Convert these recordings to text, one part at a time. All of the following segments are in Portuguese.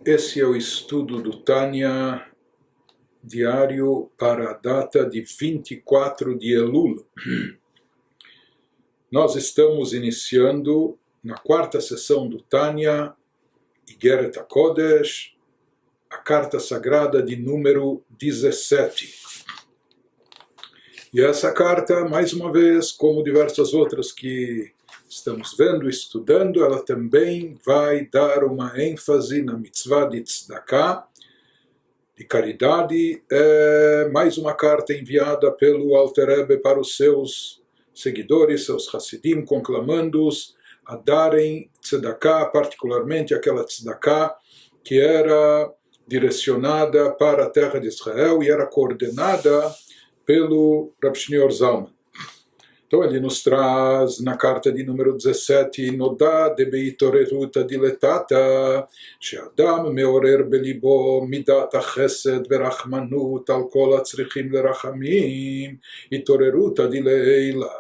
Esse é o estudo do Tânia diário para a data de 24 de Elul. Nós estamos iniciando na quarta sessão do Tânia, Igeret HaKodesh, a carta sagrada de número 17. E essa carta, mais uma vez, como diversas outras que estamos vendo, estudando, ela também vai dar uma ênfase na mitzvah de tzedakah, de caridade. É mais uma carta enviada pelo Alter Rebbe para os seus seguidores, seus Hassidim, conclamando-os a darem tzedakah, particularmente aquela tzedakah que era direcionada para a terra de Israel e era coordenada pelo Rav Shneur Zalman. Então ele nos traz na carta de número 17, Nodá de beitoreruta diletata, she'adam meorer belibo midat hachesed verachmanut al kol hatzrichim lerachamim, itoreruta dileila.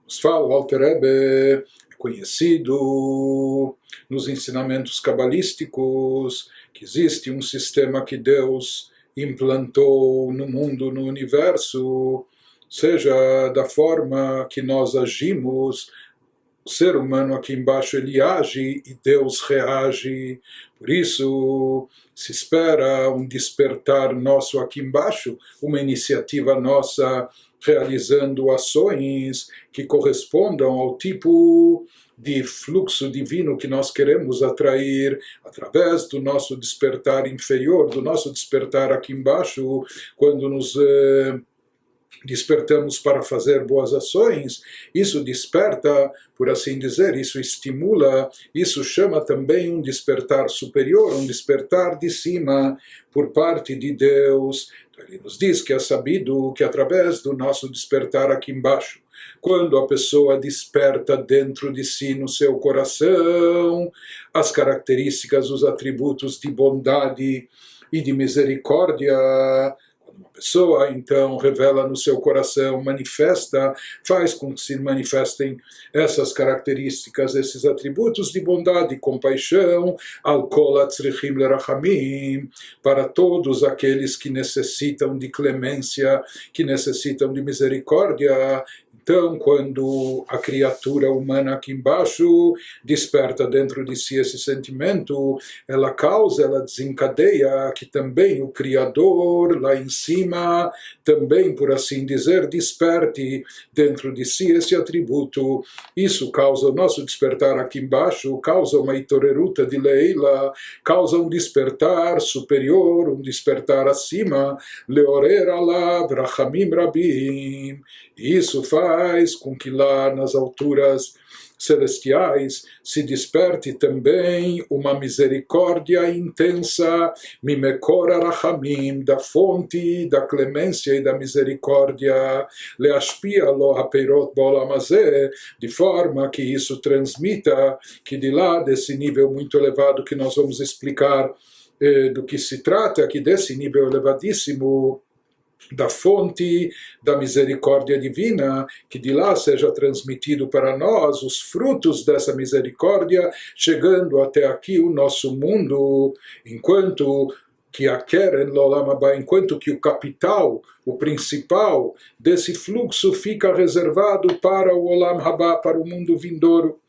Nos fala o Alter Rebbe, conhecido nos ensinamentos cabalísticos, que existe um sistema que Deus implantou no mundo, no universo, seja da forma que nós agimos, o ser humano aqui embaixo ele age e Deus reage. Por isso se espera um despertar nosso aqui embaixo, uma iniciativa nossa realizando ações que correspondam ao tipo de fluxo divino que nós queremos atrair através do nosso despertar inferior, do nosso despertar aqui embaixo, quando nos despertamos para fazer boas ações. Isso desperta, por assim dizer, isso estimula, isso chama também um despertar superior, um despertar de cima por parte de Deus. Então ele nos diz que é sabido que através do nosso despertar aqui embaixo, quando a pessoa desperta dentro de si, no seu coração, as características, os atributos de bondade e de misericórdia, uma pessoa, então, revela no seu coração, manifesta, faz com que se manifestem essas características, esses atributos de bondade e compaixão, al kol hatzrichim lerachamim, para todos aqueles que necessitam de clemência, que necessitam de misericórdia. Então, quando a criatura humana aqui embaixo desperta dentro de si esse sentimento, ela causa, ela desencadeia que também o Criador, lá em cima, também, por assim dizer, desperte dentro de si esse atributo. Isso causa o nosso despertar aqui embaixo, causa uma itoreruta de leila, causa um despertar superior, um despertar acima, leorer alav rachamim rabim. Isso faz com que lá nas alturas celestiais se desperte também uma misericórdia intensa, mimekor arachamim, da fonte da clemência e da misericórdia, leashpia lo hapeirot ba'olam hazeh, de forma que isso transmita, que de lá desse nível muito elevado que nós vamos explicar do que se trata, que desse nível elevadíssimo, da fonte da misericórdia divina, que de lá seja transmitido para nós os frutos dessa misericórdia, chegando até aqui o nosso mundo, enquanto que a Keren L'Olam Haba, enquanto que o capital, o principal desse fluxo fica reservado para o Olam Haba, para o mundo vindouro.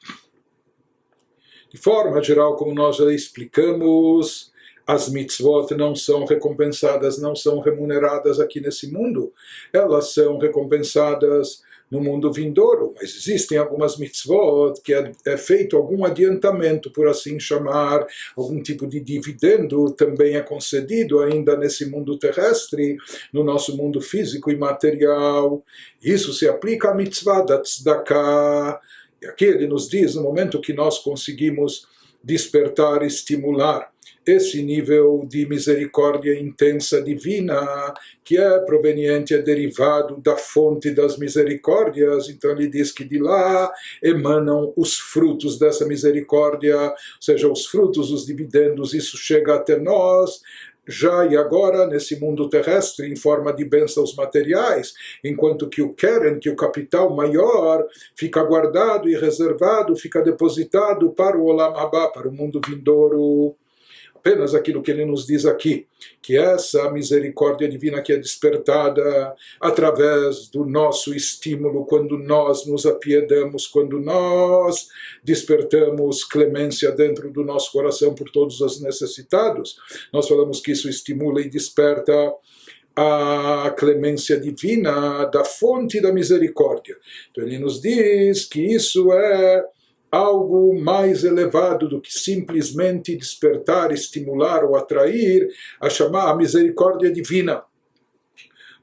De forma geral, como nós já explicamos, as mitzvot não são recompensadas, não são remuneradas aqui nesse mundo. Elas são recompensadas no mundo vindouro. Mas existem algumas mitzvot que é feito algum adiantamento, por assim chamar, algum tipo de dividendo também é concedido ainda nesse mundo terrestre, no nosso mundo físico e material. Isso se aplica à mitzvah da tzedakah. E aqui ele nos diz, no momento que nós conseguimos despertar, estimular esse nível de misericórdia intensa divina, que é proveniente, é derivado da fonte das misericórdias. Então ele diz que de lá emanam os frutos dessa misericórdia, ou seja, os frutos, os dividendos, isso chega até nós, já e agora nesse mundo terrestre, em forma de bênçãos materiais, enquanto que o Keren, que o capital maior, fica guardado e reservado, fica depositado para o Olam Haba, para o mundo vindouro. apenas aquilo que ele nos diz aqui, que essa misericórdia divina que é despertada através do nosso estímulo, quando nós nos apiedamos, quando nós despertamos clemência dentro do nosso coração por todos os necessitados, nós falamos que isso estimula e desperta a clemência divina da fonte da misericórdia. Então ele nos diz que isso é algo mais elevado do que simplesmente despertar, estimular ou atrair a chamar a misericórdia divina.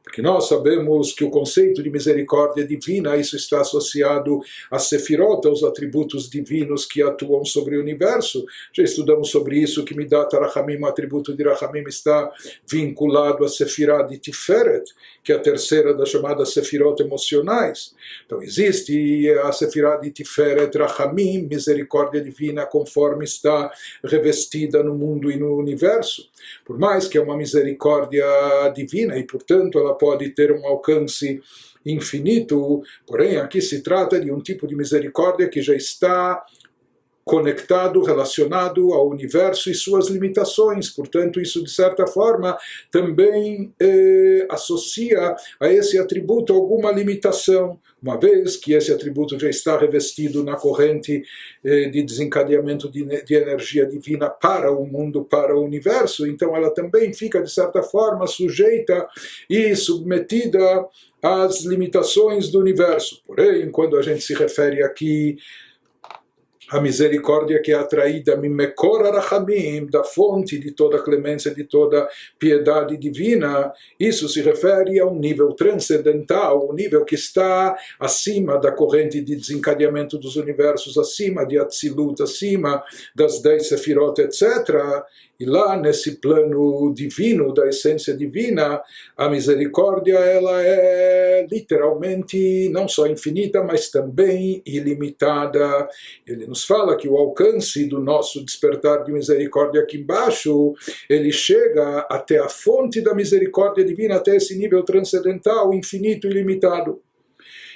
Porque nós sabemos que o conceito de misericórdia divina, isso está associado a Sefirot, aos atributos divinos que atuam sobre o universo. Já estudamos sobre isso, que Midat Rachamim, o atributo de Rachamim, está vinculado a Sefirah de Tiferet, que é a terceira das chamadas Sefirot emocionais. Então existe a Sefirah de Tiferet, Rachamim, misericórdia divina, conforme está revestida no mundo e no universo. Por mais que é uma misericórdia divina e, portanto, ela pode ter um alcance infinito, porém aqui se trata de um tipo de misericórdia que já está conectado, relacionado ao universo e suas limitações. Portanto, isso de certa forma também associa a esse atributo alguma limitação, uma vez que esse atributo já está revestido na corrente de desencadeamento de energia divina para o mundo, para o universo, então ela também fica de certa forma sujeita e submetida às limitações do universo. Porém, quando a gente se refere aqui a misericórdia que é atraída mimekor arachamim, da fonte de toda clemência, de toda piedade divina, isso se refere a um nível transcendental, um nível que está acima da corrente de desencadeamento dos universos, acima de Atzilut, acima das 10 Sefirot, etc. E lá, nesse plano divino, da essência divina, a misericórdia ela é literalmente não só infinita, mas também ilimitada. Ele nos fala que o alcance do nosso despertar de misericórdia aqui embaixo, ele chega até a fonte da misericórdia divina, até esse nível transcendental, infinito e ilimitado.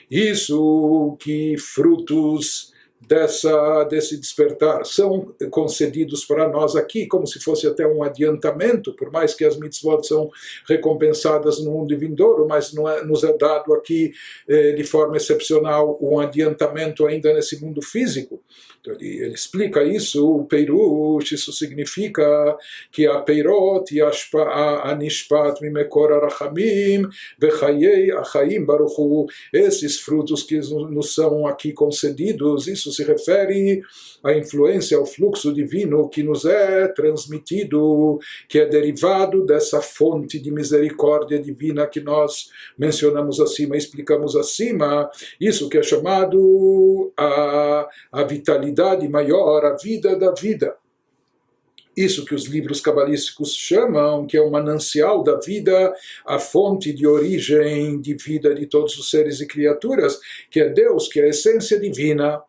Isso que frutos desse despertar são concedidos para nós aqui como se fosse até um adiantamento, por mais que as mitzvot são recompensadas no mundo vindouro, mas nos é dado aqui de forma excepcional um adiantamento ainda nesse mundo físico. Então ele explica isso, o Peirush, isso significa que a Peirot e a Nishpat mimekor arachamim vechayei achaim baruchu, esses frutos que nos são aqui concedidos, isso se refere à influência, ao fluxo divino que nos é transmitido, que é derivado dessa fonte de misericórdia divina que nós mencionamos acima, explicamos acima, isso que é chamado a vitalidade maior, a vida da vida. Isso que os livros cabalísticos chamam, que é o manancial da vida, a fonte de origem de vida de todos os seres e criaturas, que é Deus, que é a essência divina.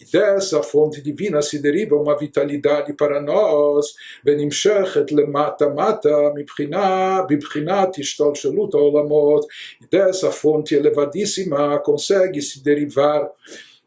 E dessa fonte divina se deriva uma vitalidade para nós, ונמשכת למטה מטה מבחינת השתלשלות העולמות. E dessa fonte elevadíssima consegue se derivar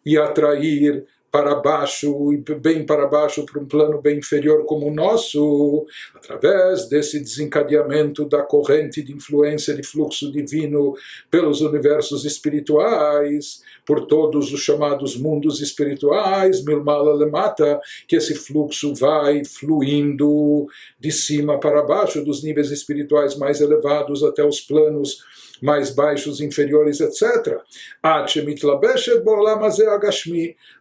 e atrair para baixo, e bem para baixo, para um plano bem inferior como o nosso, através desse desencadeamento da corrente de influência de fluxo divino pelos universos espirituais, por todos os chamados mundos espirituais, milmala lemata, que esse fluxo vai fluindo de cima para baixo, dos níveis espirituais mais elevados até os planos mais baixos, inferiores, etc.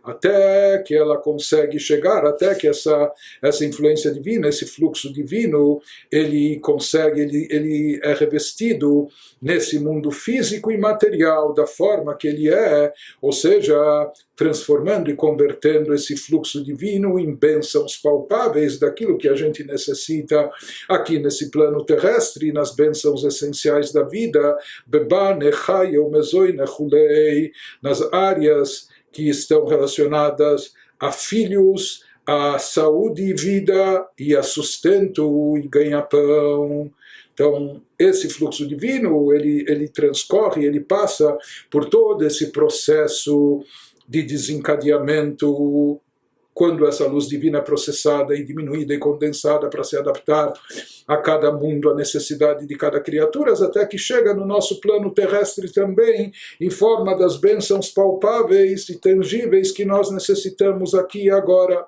Até que ela consegue chegar, até que essa influência divina, esse fluxo divino, ele é revestido nesse mundo físico e material da forma que ele é, ou seja, transformando e convertendo esse fluxo divino em bênçãos palpáveis daquilo que a gente necessita aqui nesse plano terrestre, nas bênçãos essenciais da vida, nas áreas que estão relacionadas a filhos, a saúde e vida, e a sustento e ganha-pão. Então, esse fluxo divino, ele transcorre, ele passa por todo esse processo de desencadeamento quando essa luz divina é processada e diminuída e condensada para se adaptar a cada mundo, a necessidade de cada criatura, até que chega no nosso plano terrestre também, em forma das bênçãos palpáveis e tangíveis que nós necessitamos aqui e agora.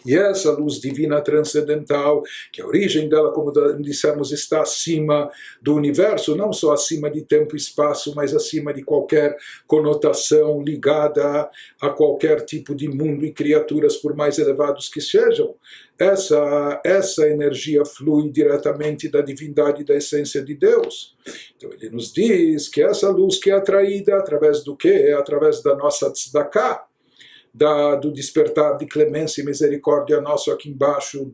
E essa luz divina transcendental, que a origem dela, como dissemos, está acima do universo, não só acima de tempo e espaço, mas acima de qualquer conotação ligada a qualquer tipo de mundo e criaturas, por mais elevados que sejam. Essa energia flui diretamente da divindade, da essência de Deus. Então ele nos diz que essa luz que é atraída através do quê? Através da nossa tzedakah, do despertar de clemência e misericórdia nosso aqui embaixo,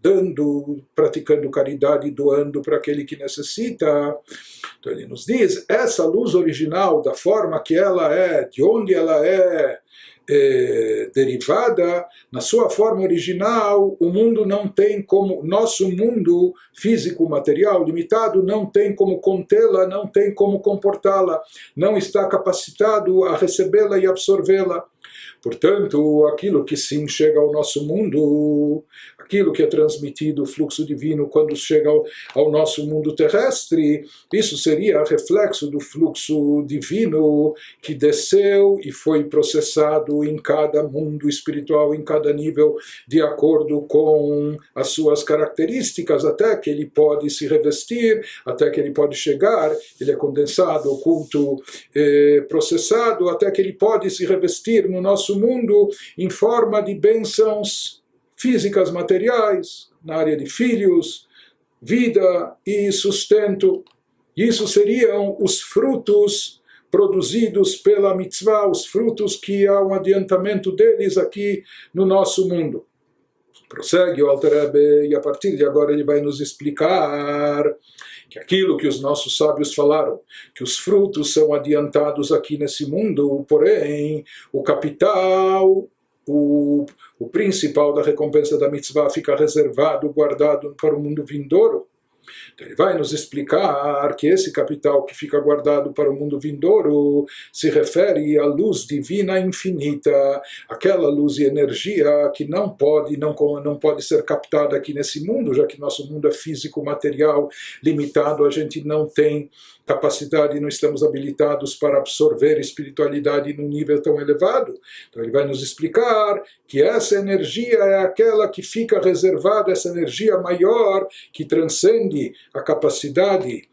praticando caridade, doando para aquele que necessita. Então ele nos diz, essa luz original, da forma que ela é, de onde ela é derivada, na sua forma original, o mundo não tem como, nosso mundo físico, material, limitado, não tem como contê-la, não tem como comportá-la, não está capacitado a recebê-la e absorvê-la. Portanto, aquilo que sim chega ao nosso mundo, aquilo que é transmitido, o fluxo divino, quando chega ao nosso mundo terrestre, isso seria reflexo do fluxo divino que desceu e foi processado em cada mundo espiritual, em cada nível, de acordo com as suas características, até que ele pode se revestir, até que ele pode chegar, ele é condensado, oculto, processado, até que ele pode se revestir no nosso mundo em forma de bênçãos físicas, materiais, na área de filhos, vida e sustento. Isso seriam os frutos produzidos pela mitzvah, os frutos que há um adiantamento deles aqui no nosso mundo. Prossegue o Alter Rebbe, e a partir de agora ele vai nos explicar que aquilo que os nossos sábios falaram, que os frutos são adiantados aqui nesse mundo, porém o capital, o principal da recompensa da mitzvah fica reservado, guardado para o mundo vindouro. Então ele vai nos explicar que esse capital que fica guardado para o mundo vindouro se refere à luz divina infinita, aquela luz e energia que não pode ser captada aqui nesse mundo, já que nosso mundo é físico, material, limitado, a gente não tem capacidade, não estamos habilitados para absorver espiritualidade num nível tão elevado. Então ele vai nos explicar que essa energia é aquela que fica reservada, essa energia maior que transcende a capacidade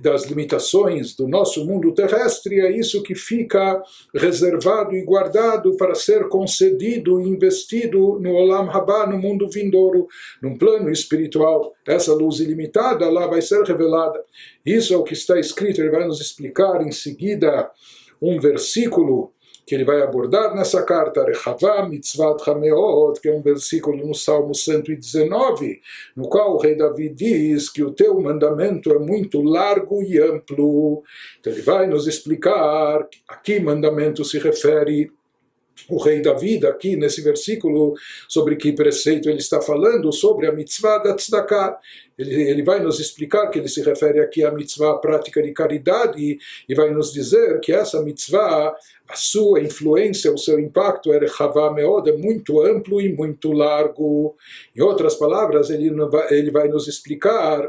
das limitações do nosso mundo terrestre, é isso que fica reservado e guardado para ser concedido e investido no Olam Haba, no mundo vindouro, num plano espiritual. Essa luz ilimitada lá vai ser revelada. Isso é o que está escrito, ele vai nos explicar em seguida um versículo que ele vai abordar nessa carta, Rechavá Mitzvat Hameot, que é um versículo no Salmo 119, no qual o rei Davi diz que o teu mandamento é muito largo e amplo. Então ele vai nos explicar a que mandamento se refere o rei Davi, aqui nesse versículo, sobre que preceito ele está falando, sobre a mitzvah da tzedakah. Ele vai nos explicar que ele se refere aqui à mitzvah, à prática de caridade, e vai nos dizer que essa mitzvah, a sua influência, o seu impacto é rechavá meod, é muito amplo e muito largo. Em outras palavras, ele vai nos explicar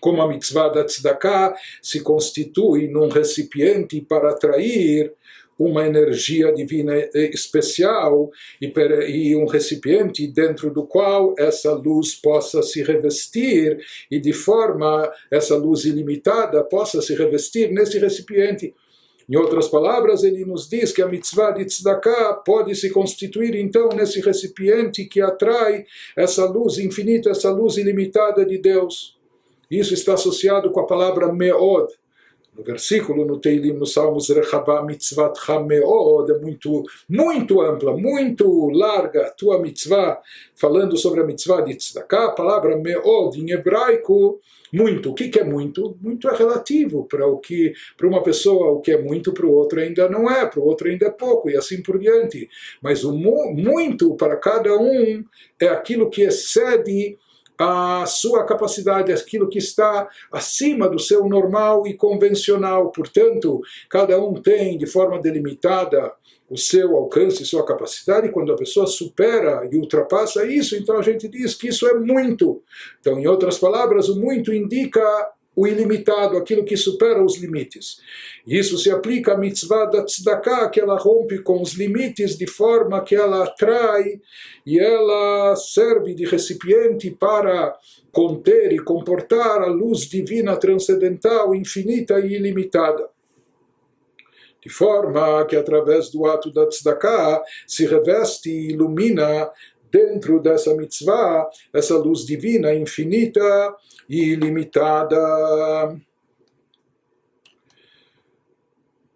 como a mitzvah da tzedakah se constitui num recipiente para atrair uma energia divina especial e um recipiente dentro do qual essa luz possa se revestir e de forma essa luz ilimitada possa se revestir nesse recipiente. Em outras palavras, ele nos diz que a mitzvah de tzedakah pode se constituir então nesse recipiente que atrai essa luz infinita, essa luz ilimitada de Deus. Isso está associado com a palavra meod. No versículo, no Teilim, no Salmos, Rechavá mitzvat hameod, é muito ampla, muito larga, tua mitzvah, falando sobre a mitzvah de tzedakah, a palavra meod, em hebraico, muito. O que é muito? Muito é relativo. Para uma pessoa, o que é muito, para o outro ainda não é, para o outro ainda é pouco, e assim por diante. Mas o muito, para cada um, é aquilo que excede a sua capacidade, aquilo que está acima do seu normal e convencional. Portanto, cada um tem, de forma delimitada, o seu alcance, sua capacidade. Quando a pessoa supera e ultrapassa isso, então a gente diz que isso é muito. Então, em outras palavras, o muito indica o ilimitado, aquilo que supera os limites. E isso se aplica à mitzvah da tzedakah, que ela rompe com os limites de forma que ela atrai e ela serve de recipiente para conter e comportar a luz divina transcendental, infinita e ilimitada. De forma que através do ato da tzedakah se reveste e ilumina dentro dessa mitzvah essa luz divina, infinita e ilimitada.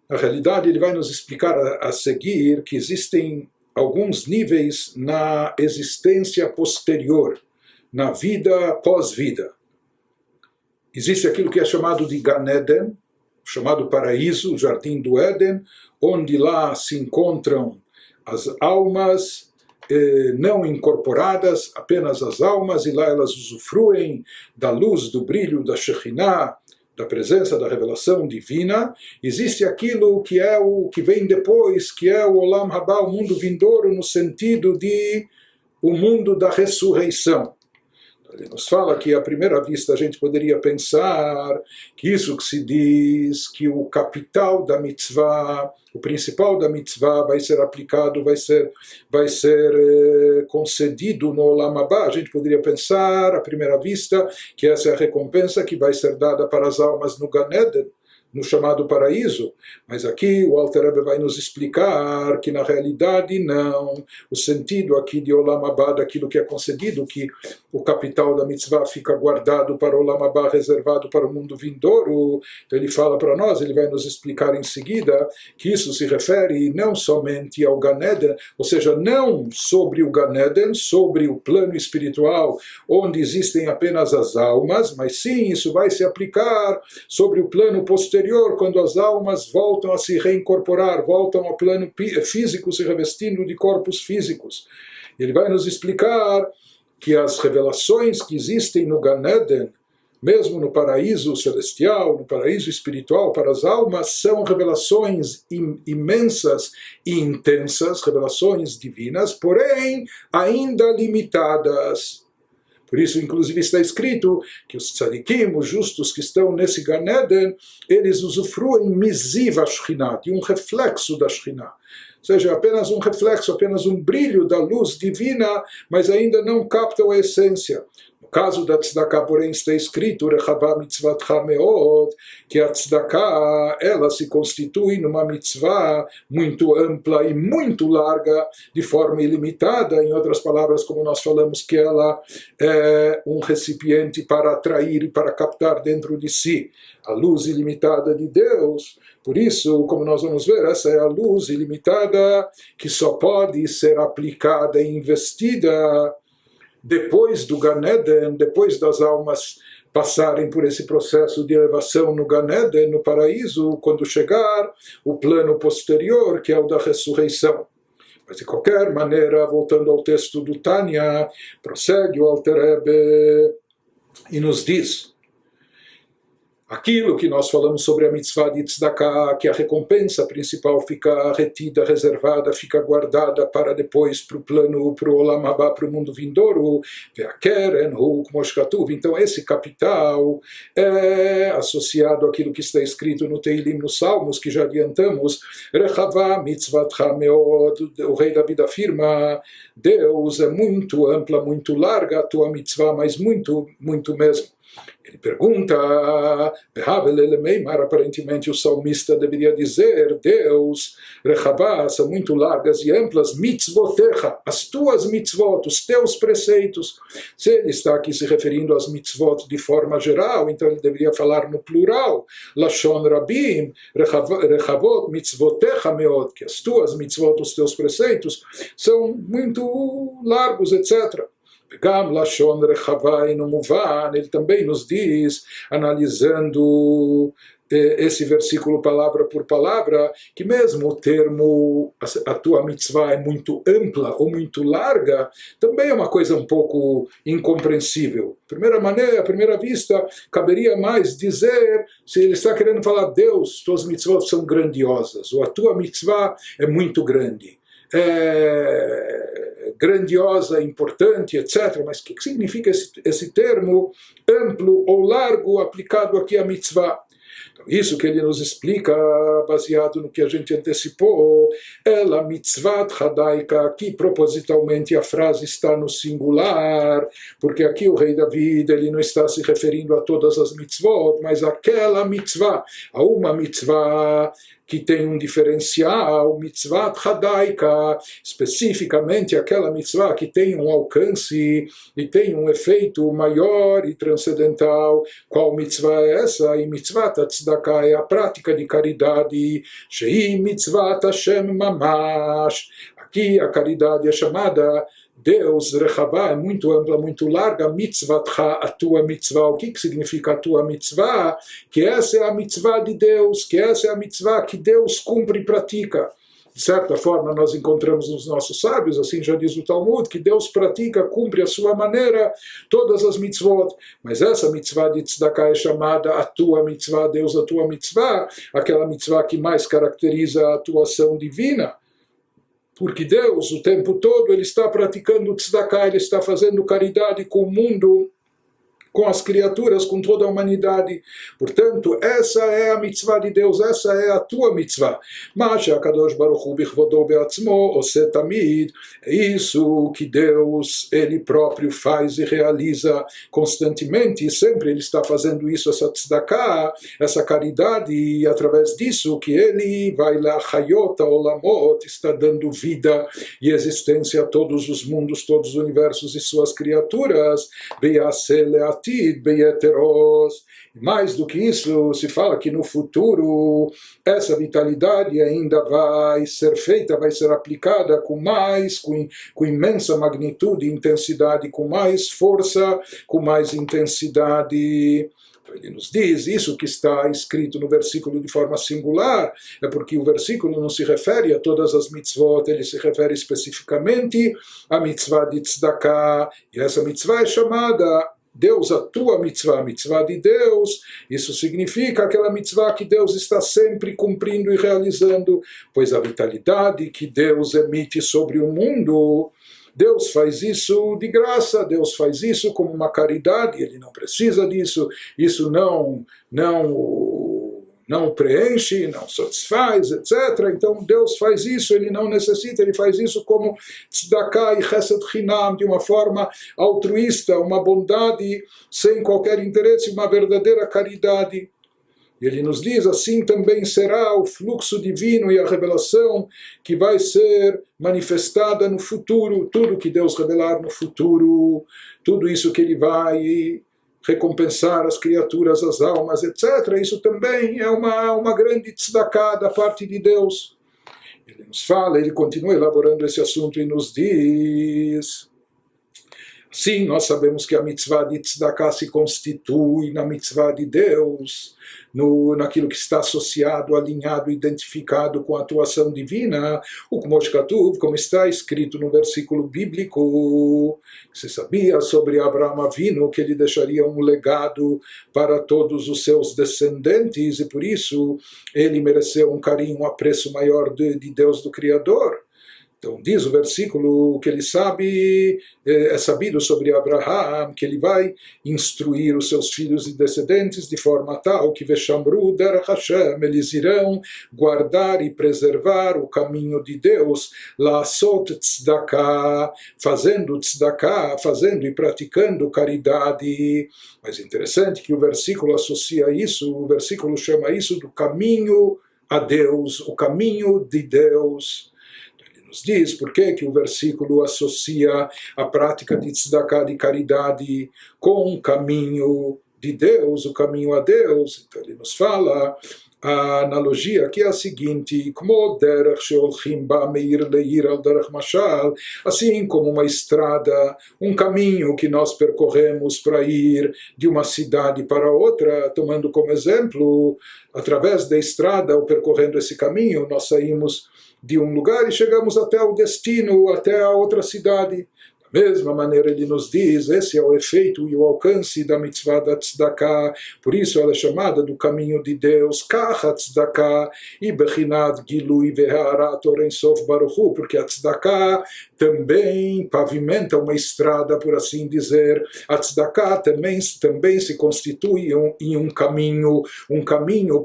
Na realidade, ele vai nos explicar a seguir que existem alguns níveis na existência posterior, na vida pós-vida. Existe aquilo que é chamado de Gan Eden, chamado paraíso, o jardim do Éden, onde lá se encontram as almas não incorporadas, apenas as almas, e lá elas usufruem da luz, do brilho, da Shekhinah, da presença, da revelação divina. Existe aquilo que é o que vem depois, que é o Olam Haba, o mundo vindouro, no sentido de o mundo da ressurreição. Ele nos fala que, à primeira vista, a gente poderia pensar que isso que se diz, que o capital da mitzvah, o principal da mitzvah vai ser aplicado, vai ser concedido no Olam Haba. A gente poderia pensar, à primeira vista, que essa é a recompensa que vai ser dada para as almas no Gan Eden, no chamado paraíso, mas aqui o Alter Rebbe vai nos explicar que na realidade não, o sentido aqui de Olam Haba, daquilo que é concedido, que o capital da mitzvah fica guardado para Olam Haba, reservado para o mundo vindouro. Então ele fala para nós, ele vai nos explicar em seguida, que isso se refere não somente ao Gan Eden, ou seja, não sobre o Gan Eden, sobre o plano espiritual, onde existem apenas as almas, mas sim, isso vai se aplicar sobre o plano posterior, quando as almas voltam a se reincorporar, voltam ao plano físico, se revestindo de corpos físicos. Ele vai nos explicar que as revelações que existem no Gan Eden, mesmo no paraíso celestial, no paraíso espiritual para as almas, são revelações imensas e intensas, revelações divinas, porém ainda limitadas. Por isso, inclusive, está escrito que os tzadikim, os justos que estão nesse Gan Eden, eles usufruem misiv a Shekhinah, de um reflexo da Shekhinah. Ou seja, apenas um reflexo, apenas um brilho da luz divina, mas ainda não captam a essência. No caso da tzedakah, porém, está escrito Rechavá mitzvatcha meod, que a tzedakah, ela se constitui numa mitzvah muito ampla e muito larga, de forma ilimitada. Em outras palavras, como nós falamos, que ela é um recipiente para atrair e para captar dentro de si a luz ilimitada de Deus. Por isso, como nós vamos ver, essa é a luz ilimitada que só pode ser aplicada e investida depois do Gan Eden, depois das almas passarem por esse processo de elevação no Gan Eden, no paraíso, quando chegar o plano posterior, que é o da ressurreição. Mas, de qualquer maneira, voltando ao texto do Tânia, prossegue o Alter Rebbe e nos diz aquilo que nós falamos sobre a mitzvah de tzedakah, que a recompensa principal fica retida, reservada, fica guardada para depois, para o plano, para o Olam Haba, para o mundo vindouro, então esse capital é associado àquilo que está escrito no Teilim, nos Salmos, que já adiantamos, Rechavá mitzvatcha meod, o rei David afirma, Deus é muito ampla, muito larga a tua mitzvah, mas muito, muito mesmo. Ele pergunta, aparentemente o salmista deveria dizer, Deus, Rechavá, são muito largas e amplas, mitzvotecha, as tuas mitzvot, os teus preceitos. Se ele está aqui se referindo às mitzvot de forma geral, então ele deveria falar no plural, Lashon Rabim, Rechavot, mitzvotecha meod, que as tuas mitzvot, os teus preceitos, são muito largos, etc. Gam Lashon Rechavá e no Muvan, ele também nos diz, analisando esse versículo palavra por palavra, que mesmo o termo a tua mitzvah é muito ampla ou muito larga, também é uma coisa um pouco incompreensível. À primeira vista, caberia mais dizer, se ele está querendo falar, Deus, tuas mitzvot são grandiosas, ou a tua mitzvah é muito grande, grandiosa, importante, etc. Mas o que significa esse termo amplo ou largo aplicado aqui à mitzvah? Isso que ele nos explica, baseado no que a gente antecipou, ela mitzvat hadaika, aqui propositalmente a frase está no singular, porque aqui o rei David ele não está se referindo a todas as mitzvot, mas aquela mitzvah, a uma mitzvah que tem um diferencial, mitzvat hadaika, especificamente aquela mitzvah que tem um alcance e tem um efeito maior e transcendental. Qual mitzvah é essa? E mitzvat tzedakah é a prática de caridade, shei mitzvat Hashem mamash. Aqui a caridade é chamada Deus, Rechavá, é muito ampla, muito larga, mitzvatcha, a tua mitzvah. O que significa a tua mitzvah? Que essa é a mitzvah de Deus, que essa é a mitzvah que Deus cumpre e pratica. De certa forma, nós encontramos nos nossos sábios, assim já diz o Talmud, que Deus pratica, cumpre a sua maneira todas as mitzvot. Mas essa mitzvah de tzedakah é chamada a tua mitzvah, Deus, a tua mitzvah, aquela mitzvah que mais caracteriza a atuação divina. Porque Deus, o tempo todo, ele está praticando tzedakah, ele está fazendo caridade com o mundo, com as criaturas, com toda a humanidade. Portanto, essa é a mitzvah de Deus, essa é a tua mitzvah. Mas HaKadosh Baruch Hu bichvodo beatzmo ose tamid, é isso que Deus, ele próprio faz e realiza constantemente, e sempre ele está fazendo isso, essa tzedakah, essa caridade, e através disso que ele vai lá, hayot olamot, está dando vida e existência a todos os mundos, todos os universos e suas criaturas, be'asele beyeteros. Mais do que isso, se fala que no futuro essa vitalidade ainda vai ser feita, vai ser aplicada com imensa magnitude e intensidade, com mais força, com mais intensidade. Ele nos diz, isso que está escrito no versículo de forma singular, é porque o versículo não se refere a todas as mitzvot, ele se refere especificamente à mitzvah de tzedakah, e essa mitzvah é chamada Deus, a tua mitzvah, a mitzvah de Deus. Isso significa aquela mitzvah que Deus está sempre cumprindo e realizando, pois a vitalidade que Deus emite sobre o mundo, Deus faz isso de graça, Deus faz isso como uma caridade, ele não precisa disso, isso não preenche, não satisfaz, etc. Então Deus faz isso, ele não necessita, ele faz isso como tzedakah e chesed chinam, de uma forma altruísta, uma bondade sem qualquer interesse, uma verdadeira caridade. E ele nos diz, assim também será o fluxo divino e a revelação que vai ser manifestada no futuro, tudo que Deus revelar no futuro, tudo isso que ele vai recompensar as criaturas, as almas, etc. Isso também é uma grande tzedakah da parte de Deus. Ele nos fala, ele continua elaborando esse assunto e nos diz... Sim, nós sabemos que a mitzvah de tzedakah se constitui na mitzvah de Deus, naquilo que está associado, alinhado, identificado com a atuação divina, o como está escrito no versículo bíblico. Você sabia sobre Abraham Avinu que ele deixaria um legado para todos os seus descendentes e por isso ele mereceu um carinho, um apreço maior de Deus, do Criador. Então diz o versículo que ele sabe, é sabido sobre Abraham, que ele vai instruir os seus filhos e descendentes de forma tal que Veshamru derech Hashem, eles irão guardar e preservar o caminho de Deus, La'asot tzedakah, fazendo e praticando caridade. Mas é interessante que o versículo associa isso, o versículo chama isso do caminho a Deus, o caminho de Deus. Nos diz por que o versículo associa a prática de tzedakah, de caridade, com o caminho de Deus, o caminho a Deus. Então ele nos fala A analogia aqui é a seguinte: assim como uma estrada, um caminho que nós percorremos para ir de uma cidade para outra, tomando como exemplo, através da estrada ou percorrendo esse caminho, nós saímos de um lugar e chegamos até o destino, até a outra cidade. Da mesma maneira ele nos diz, esse é o efeito e o alcance da mitzvah da tzedakah, por isso ela é chamada do caminho de Deus, kacha tzedakah, e bechinat gilui ve'ha'arat or ein sof baruch hu, porque a tzedakah também pavimenta uma estrada, por assim dizer. A tzedakah também se constitui em um caminho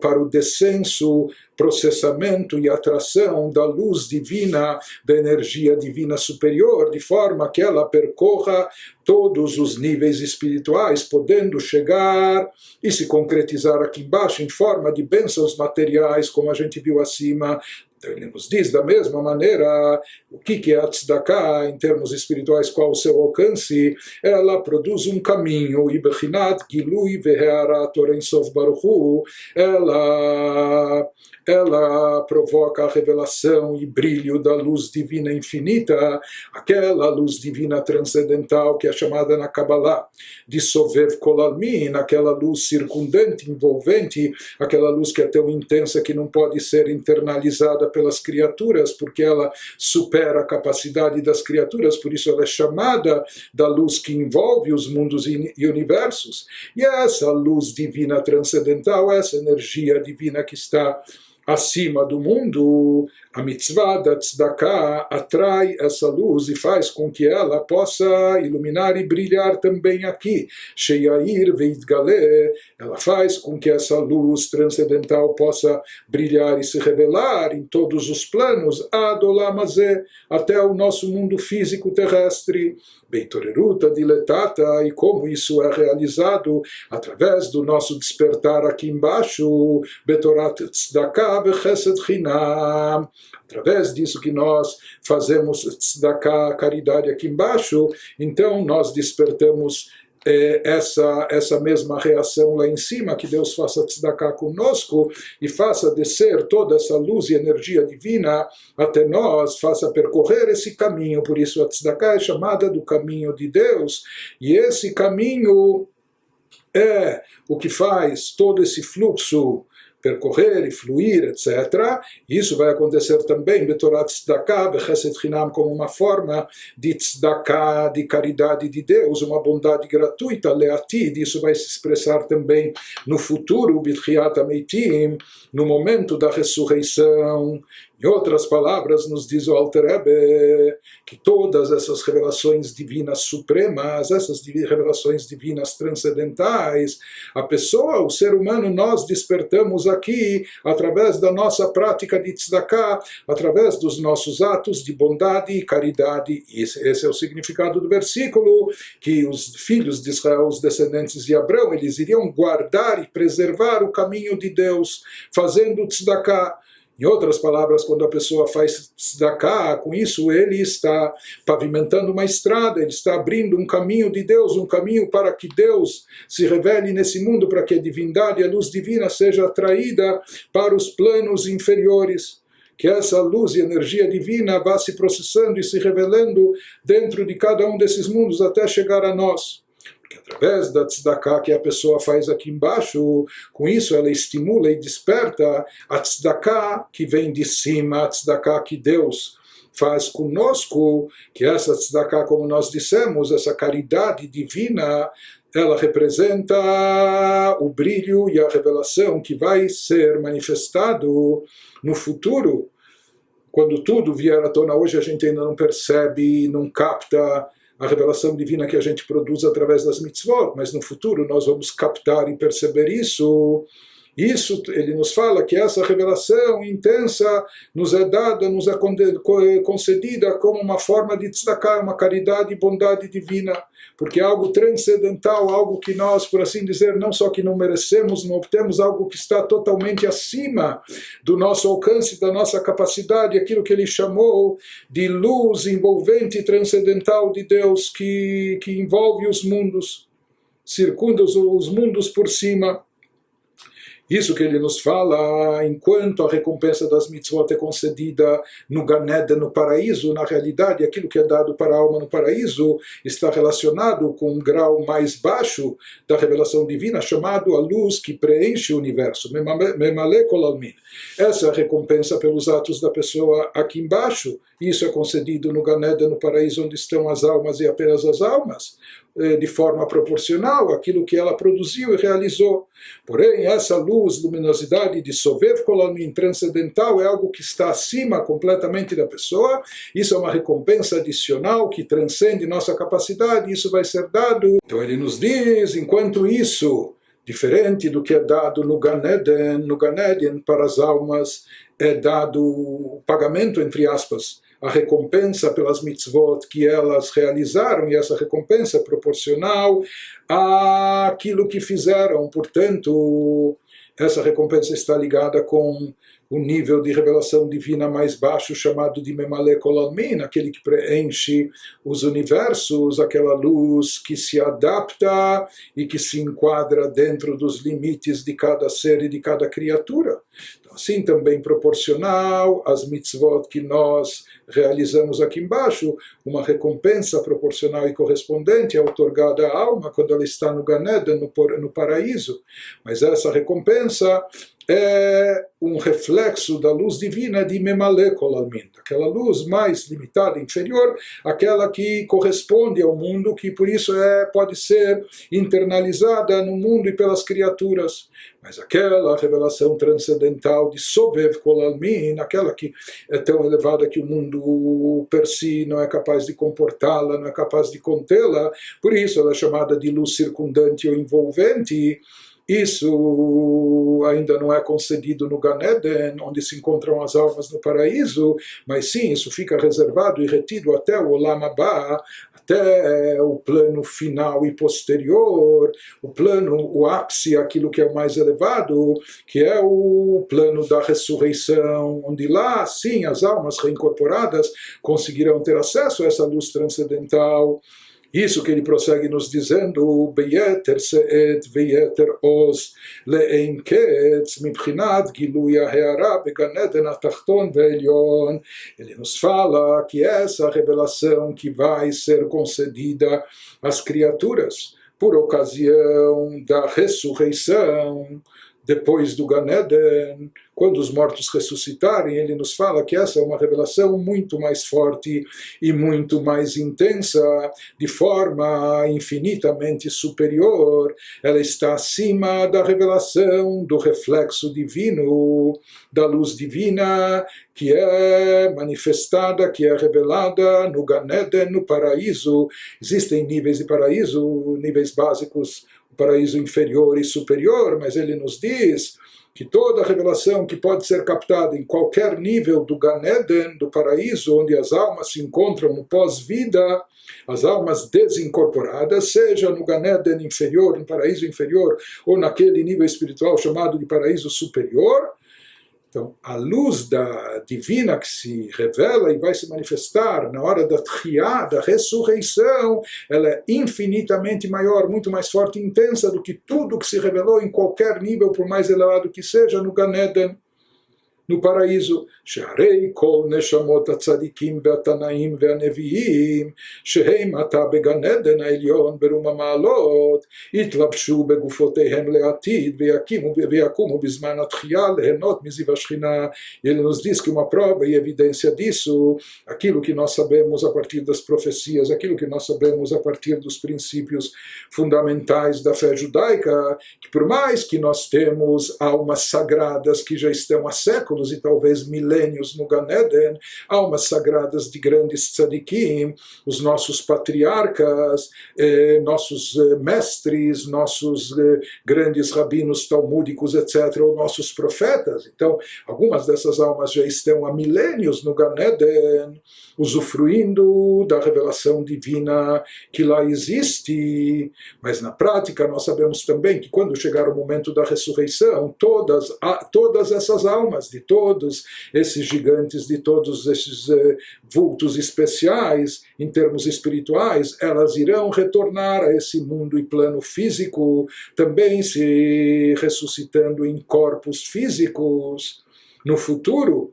para o descenso, processamento e atração da luz divina, da energia divina superior, de forma que ela percorra todos os níveis espirituais, podendo chegar e se concretizar aqui embaixo em forma de bênçãos materiais, como a gente viu acima. Então ele nos diz da mesma maneira o que é a tzedakah em termos espirituais, qual o seu alcance. Ela produz um caminho, e bechinat gilui ve'ha'arat or ein sof baruch hu, ela provoca a revelação e brilho da luz divina infinita, aquela luz divina transcendental que é chamada na Kabbalah de Sovev Kol Almin, aquela luz circundante, envolvente, aquela luz que é tão intensa que não pode ser internalizada pelas criaturas, porque ela supera a capacidade das criaturas, por isso ela é chamada da luz que envolve os mundos e universos. E essa luz divina transcendental, essa energia divina que está acima do mundo, a mitzvah da tzedakah atrai essa luz e faz com que ela possa iluminar e brilhar também aqui. Sheyair veitgaleh, ela faz com que essa luz transcendental possa brilhar e se revelar em todos os planos, ad olam hazeh, até o nosso mundo físico terrestre. Beitoreruta diletata, e como isso é realizado através do nosso despertar aqui embaixo, betorat tzedakah vechesed chinam, através disso que nós fazemos tzedakah, caridade aqui embaixo, então nós despertamos essa mesma reação lá em cima, que Deus faça tzedakah conosco e faça descer toda essa luz e energia divina até nós, faça percorrer esse caminho. Por isso a tzedakah é chamada do caminho de Deus, e esse caminho é o que faz todo esse fluxo percorrer e fluir, etc. Isso vai acontecer também, Betorat Tzedakah, Bechesed Chinam, como uma forma de tzedakah, de caridade de Deus, uma bondade gratuita, Leatid. Isso vai se expressar também no futuro, B'tchiat HaMeitim, no momento da ressurreição. Em outras palavras, nos diz o Alter Rebbe que todas essas revelações divinas supremas, essas revelações divinas transcendentais, a pessoa, o ser humano, nós despertamos aqui através da nossa prática de tzedakah, através dos nossos atos de bondade e caridade. Esse é o significado do versículo, que os filhos de Israel, os descendentes de Abraão, eles iriam guardar e preservar o caminho de Deus, fazendo tzedakah. Em outras palavras, quando a pessoa faz tzedakah, com isso ele está pavimentando uma estrada, ele está abrindo um caminho de Deus, um caminho para que Deus se revele nesse mundo, para que a divindade, a luz divina seja atraída para os planos inferiores. Que essa luz e energia divina vá se processando e se revelando dentro de cada um desses mundos até chegar a nós. Porque através da tzedakah que a pessoa faz aqui embaixo, com isso ela estimula e desperta a tzedakah que vem de cima, a tzedakah que Deus faz conosco, que essa tzedakah, como nós dissemos, essa caridade divina, ela representa o brilho e a revelação que vai ser manifestado no futuro. Quando tudo vier à tona, hoje a gente ainda não percebe, não capta a revelação divina que a gente produz através das mitzvot, mas no futuro nós vamos captar e perceber isso. Isso, ele nos fala que essa revelação intensa nos é dada, nos é concedida como uma forma de tzedakah, uma caridade e bondade divina, porque é algo transcendental, algo que nós, por assim dizer, não só que não merecemos, não obtemos, algo que está totalmente acima do nosso alcance, da nossa capacidade, aquilo que ele chamou de luz envolvente e transcendental de Deus, que envolve os mundos, circunda os mundos por cima. Isso que ele nos fala, enquanto a recompensa das mitzvot é concedida no Gan Eden, no paraíso, na realidade aquilo que é dado para a alma no paraíso está relacionado com um grau mais baixo da revelação divina, chamado a luz que preenche o universo, Memale Kol Almin. Essa é a recompensa pelos atos da pessoa aqui embaixo. Isso é concedido no Gan Eden, no paraíso, onde estão as almas e apenas as almas, de forma proporcional àquilo que ela produziu e realizou. Porém, essa luz, luminosidade de Sovev Kol Almin, transcendental, é algo que está acima completamente da pessoa. Isso é uma recompensa adicional que transcende nossa capacidade, isso vai ser dado. Então ele nos diz, enquanto isso, diferente do que é dado no Gan Eden para as almas, é dado o pagamento, entre aspas, a recompensa pelas mitzvot que elas realizaram, e essa recompensa é proporcional àquilo que fizeram. Portanto, essa recompensa está ligada com o nível de revelação divina mais baixo, chamado de Memale Kol Almin, aquele que preenche os universos, aquela luz que se adapta e que se enquadra dentro dos limites de cada ser e de cada criatura. Então, assim também proporcional às mitzvot que nós realizamos aqui embaixo, uma recompensa proporcional e correspondente é otorgada à alma quando ela está no Gan Eden, no paraíso. Mas essa recompensa é um reflexo da luz divina de Memale Kol Almin, aquela luz mais limitada, inferior, aquela que corresponde ao mundo, que por isso pode ser internalizada no mundo e pelas criaturas. Mas aquela revelação transcendental de Sovev Kol Almin, aquela que é tão elevada que o mundo per si não é capaz de comportá-la, não é capaz de contê-la, por isso ela é chamada de luz circundante ou envolvente. Isso ainda não é concedido no Gan Eden, onde se encontram as almas no paraíso, mas sim, isso fica reservado e retido até o Olam Abba, até o plano final e posterior, o ápice, aquilo que é o mais elevado, que é o plano da ressurreição, onde lá, sim, as almas reincorporadas conseguirão ter acesso a essa luz transcendental. Isso que ele prossegue nos dizendo, Beyeter se'et veyeter oz le'ein ketz mibchinat gilui ha'ha'ara began eden atachton ve'elyon. Ele nos fala que essa revelação que vai ser concedida às criaturas por ocasião da ressurreição, depois do Gan Eden, quando os mortos ressuscitarem, ele nos fala que essa é uma revelação muito mais forte e muito mais intensa, de forma infinitamente superior. Ela está acima da revelação do reflexo divino, da luz divina, que é manifestada, que é revelada no Gan Eden, no paraíso. Existem níveis de paraíso, níveis básicos, paraíso inferior e superior, mas ele nos diz que toda revelação que pode ser captada em qualquer nível do Gan Eden, do paraíso, onde as almas se encontram no pós-vida, as almas desincorporadas, seja no Gan Eden inferior, no paraíso inferior, ou naquele nível espiritual chamado de paraíso superior. Então, a luz divina que se revela e vai se manifestar na hora da Tchiyah, da ressurreição, ela é infinitamente maior, muito mais forte e intensa do que tudo que se revelou em qualquer nível, por mais elevado que seja, no Gan Eden, no paraíso. שהרי כל נשמות הצדיקים והתנאים והנביאים שהם עתה בגן עדן העליון ברום המעלות יתלבשו בגופותיהם לעתיד ויקומו בזמן התחייה ליהנות מזיו השכינה. Ele nos diz que uma prova e evidência disso, aquilo que nós sabemos a partir das profecias, aquilo que nós sabemos a partir dos princípios fundamentais da fé judaica, que por mais que nós temos almas sagradas que já estão há séculos e talvez milênios no Gan Eden, almas sagradas de grandes tzadikim, os nossos patriarcas, nossos mestres, nossos grandes rabinos talmúdicos, etc., ou nossos profetas. Então, algumas dessas almas já estão há milênios no Gan Eden, usufruindo da revelação divina que lá existe, mas na prática nós sabemos também que quando chegar o momento da ressurreição, todas essas almas de todos esses gigantes, de todos esses vultos especiais, em termos espirituais, elas irão retornar a esse mundo e plano físico, também se ressuscitando em corpos físicos no futuro.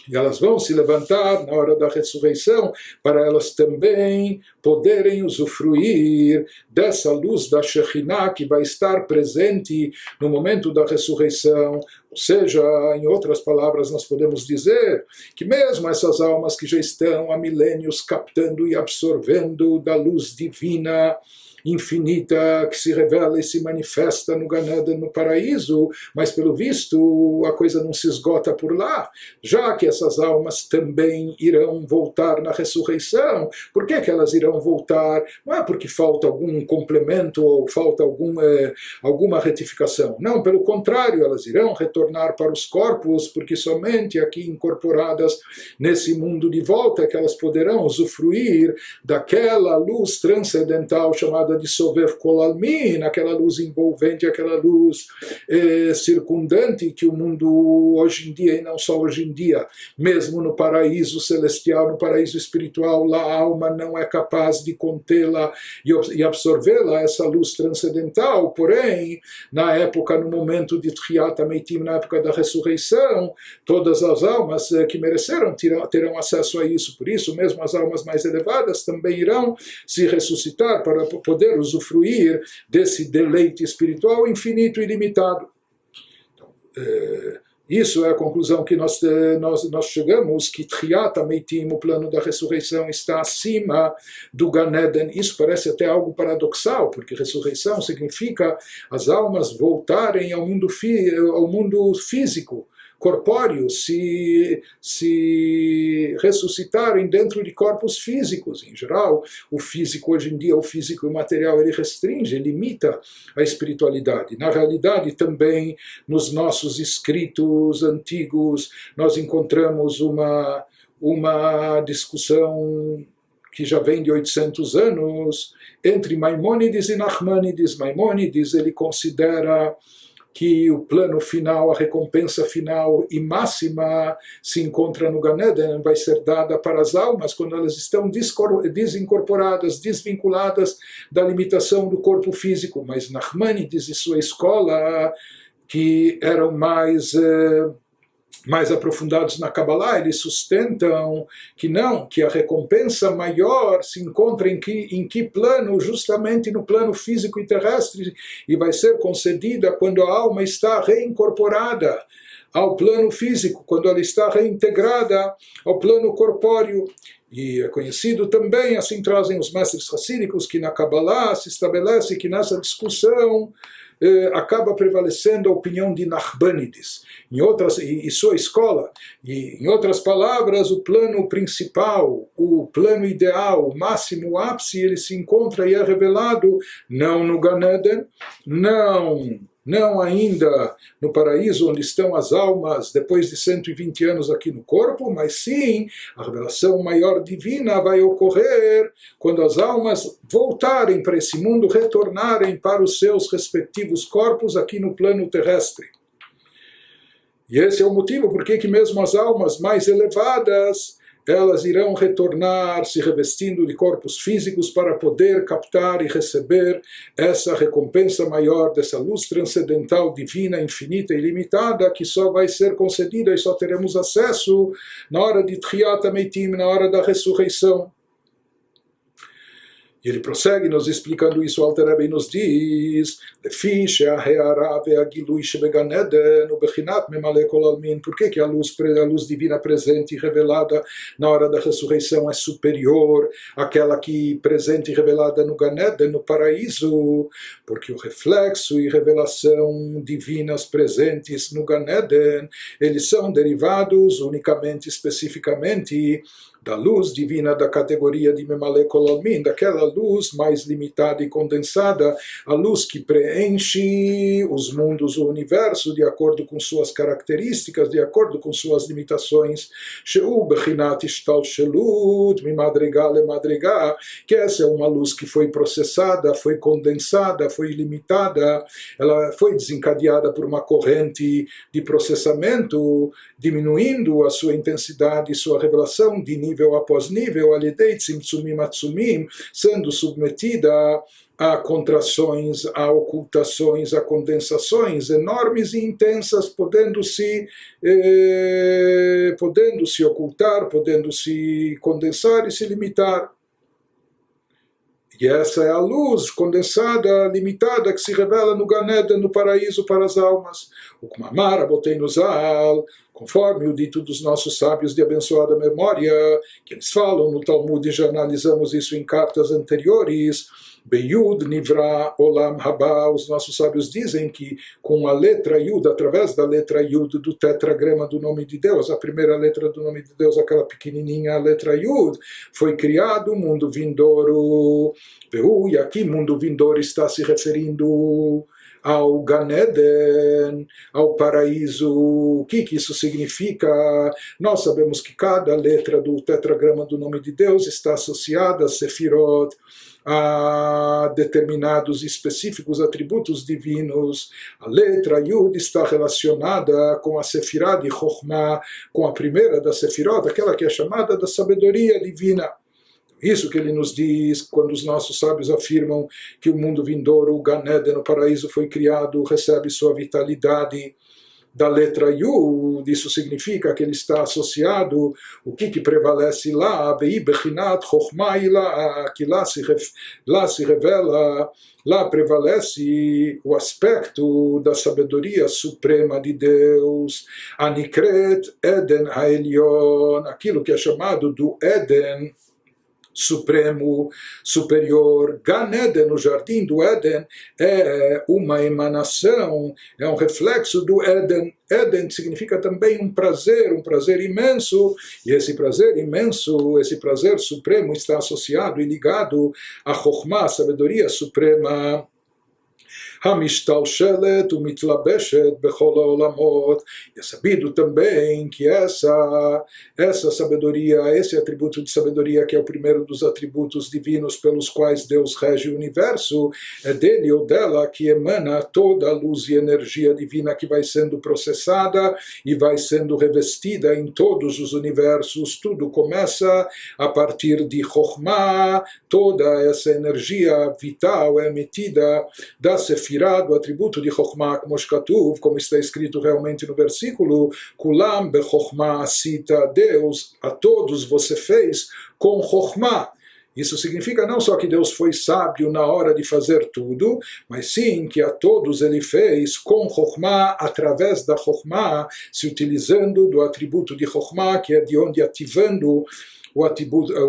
E elas vão se levantar na hora da ressurreição para elas também poderem usufruir dessa luz da Shekhinah que vai estar presente no momento da ressurreição. Ou seja, em outras palavras, nós podemos dizer que mesmo essas almas que já estão há milênios captando e absorvendo da luz divina infinita que se revela e se manifesta no Gan Eden, no paraíso, mas pelo visto a coisa não se esgota por lá, já que essas almas também irão voltar na ressurreição. Por que elas irão voltar? Não é porque falta algum complemento ou falta alguma retificação, não, pelo contrário, elas irão retornar para os corpos, porque somente aqui incorporadas nesse mundo de volta é que elas poderão usufruir daquela luz transcendental chamada de Sovev Kol Almin, aquela luz envolvente, aquela luz circundante que o mundo hoje em dia, e não só hoje em dia, mesmo no paraíso celestial, no paraíso espiritual, lá a alma não é capaz de contê-la e absorvê-la, essa luz transcendental. Porém, na época, no momento de Tchiyat HaMeitim, na época da ressurreição, todas as almas que mereceram terão acesso a isso. Por isso, mesmo as almas mais elevadas também irão se ressuscitar para poder usufruir desse deleite espiritual infinito e ilimitado. Então, isso é a conclusão que nós chegamos, que Tchiyat HaMeitim, o plano da ressurreição, está acima do Gan Eden. Isso parece até algo paradoxal, porque ressurreição significa as almas voltarem ao mundo físico, corpóreo, se ressuscitarem dentro de corpos físicos. Em geral, o físico hoje em dia, o físico e material, ele restringe, limita a espiritualidade. Na realidade, também nos nossos escritos antigos, nós encontramos uma discussão que já vem de 800 anos, entre Maimônides e Nachmanides. Maimônides, ele considera que o plano final, a recompensa final e máxima se encontra no Gan Eden, vai ser dada para as almas quando elas estão desincorporadas, desvinculadas da limitação do corpo físico. Mas Nachmanides e sua escola, que eram mais aprofundados na Kabbalah, eles sustentam que não, que a recompensa maior se encontra em que plano? Justamente no plano físico e terrestre, e vai ser concedida quando a alma está reincorporada ao plano físico, quando ela está reintegrada ao plano corpóreo. E é conhecido também, assim trazem os mestres racídicos, que na Kabbalah se estabelece que nessa discussão acaba prevalecendo a opinião de Nachmanides e sua escola. E, em outras palavras, o plano principal, o plano ideal, o máximo, o ápice, ele se encontra e é revelado não no Gan Eden, não ainda no paraíso onde estão as almas depois de 120 anos aqui no corpo, mas sim a revelação maior divina vai ocorrer quando as almas voltarem para esse mundo, retornarem para os seus respectivos corpos aqui no plano terrestre. E esse é o motivo por que mesmo as almas mais elevadas elas irão retornar se revestindo de corpos físicos para poder captar e receber essa recompensa maior dessa luz transcendental, divina, infinita e ilimitada, que só vai ser concedida e só teremos acesso na hora de Tchiyat HaMeitim, na hora da ressurreição. E ele prossegue nos explicando isso. O Alter Rebbe nos diz: por que a luz divina presente e revelada na hora da ressurreição é superior àquela que presente e revelada no Gan Eden, no paraíso? Porque o reflexo e revelação divinas presentes no Gan Eden, eles são derivados unicamente, especificamente, da luz divina da categoria de Memale Kol Almin, daquela luz mais limitada e condensada, a luz que preenche os mundos, o universo, de acordo com suas características, de acordo com suas limitações, Sheu Bechinat Ishtalshelut Mimadrigá Lemadrigá, que essa é uma luz que foi processada, foi condensada, foi limitada, ela foi desencadeada por uma corrente de processamento, diminuindo a sua intensidade, sua revelação de nível após nível, alidei tzimtzumim atzumim, sendo submetida a contrações, a ocultações, a condensações enormes e intensas, podendo se ocultar, podendo se condensar e se limitar. E essa é a luz condensada, limitada, que se revela no Gan Eden, no paraíso para as almas. O Kumamara botei no Zal, conforme o dito dos nossos sábios de abençoada memória, que eles falam no Talmud, e já analisamos isso em cartas anteriores, Beyud Nivra Olam Haba, os nossos sábios dizem que com a letra Yud, através da letra Yud do tetragrama do nome de Deus, a primeira letra do nome de Deus, aquela pequenininha, a letra Yud, foi criado o mundo vindouro. E aqui mundo vindouro está se referindo ao Gan Eden, ao paraíso. O que isso significa? Nós sabemos que cada letra do tetragrama do nome de Deus está associada a Sefirot, a determinados específicos atributos divinos. A letra Yud está relacionada com a Sefirah de Chokhmah, com a primeira da Sefirot, aquela que é chamada da sabedoria divina. Isso que ele nos diz quando os nossos sábios afirmam que o mundo vindouro, o Gan Eden, o paraíso foi criado, recebe sua vitalidade da letra Yud. Isso significa que ele está associado, o que prevalece lá, que lá se revela, lá prevalece o aspecto da sabedoria suprema de Deus, Anikret Eden Haelion, aquilo que é chamado do Éden supremo, superior. Gan Eden, o jardim do Éden, é uma emanação, é um reflexo do Éden. Éden significa também um prazer imenso, e esse prazer imenso, esse prazer supremo está associado e ligado a Chokhmah, a sabedoria suprema. המשתלשלת ומתלבשת בכל העולמות. É sabido também que essa sabedoria, esse atributo de sabedoria, que é o primeiro dos atributos divinos pelos quais Deus rege o universo, é dele ou dela que emana toda a luz e energia divina que vai sendo processada e vai sendo revestida em todos os universos. Tudo começa a partir de Chokhmah, toda essa energia vital é emitida da Sefirah, do atributo de Chokhmah, como está escrito realmente no versículo, Kulam bechokhmah asita, Deus a todos você fez com Chokhmah. Isso significa não só que Deus foi sábio na hora de fazer tudo, mas sim que a todos ele fez com Chokhmah, através da Chokhmah, se utilizando do atributo de Chokhmah, que é de onde ativando o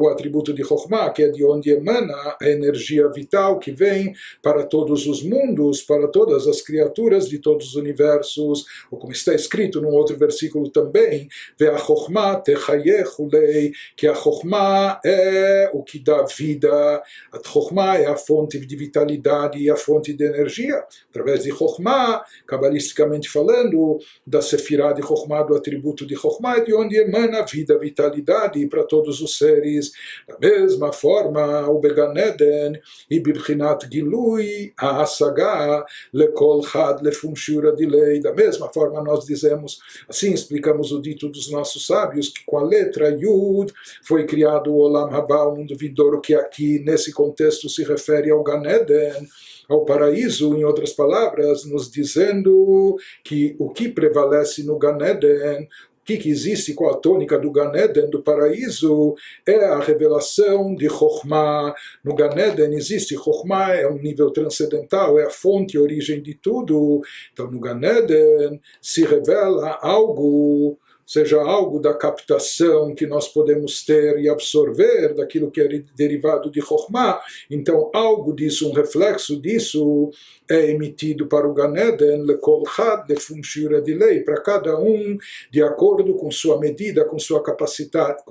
atributo de Chokhmah, que é de onde emana a energia vital que vem para todos os mundos, para todas as criaturas de todos os universos, ou como está escrito num outro versículo também, Ve'a Chokhmah techayech ulei, que a Chokhmah é o que dá vida, a Chokhmah é a fonte de vitalidade e a fonte de energia. Através de Chokhmah, cabalisticamente falando, da Sefirah de Chokhmah, do atributo de Chokhmah, é de onde emana vida, vitalidade para todos os seres. Da mesma forma, o Gan Eden e Bibchinat Gilui Ha'asagah lekol chad lefum shura dilei. Da mesma forma nós dizemos, assim explicamos o dito dos nossos sábios, que com a letra Yud foi criado o Olam Haba, o mundo vindouro, que aqui nesse contexto se refere ao Gan Eden, ao paraíso, em outras palavras, nos dizendo que o que prevalece no Gan Eden, o que existe com a tônica do Gan Eden, do paraíso, é a revelação de Chokhmah. No Gan Eden existe Chokhmah, é um nível transcendental, é a fonte e origem de tudo. Então no Gan Eden se revela algo seja algo da captação que nós podemos ter e absorver daquilo que é derivado de Chokhmah, então algo disso, um reflexo disso é emitido para o Gan Eden, lekol had lefum shiura de lei, para cada um de acordo com sua medida, com sua capacidade,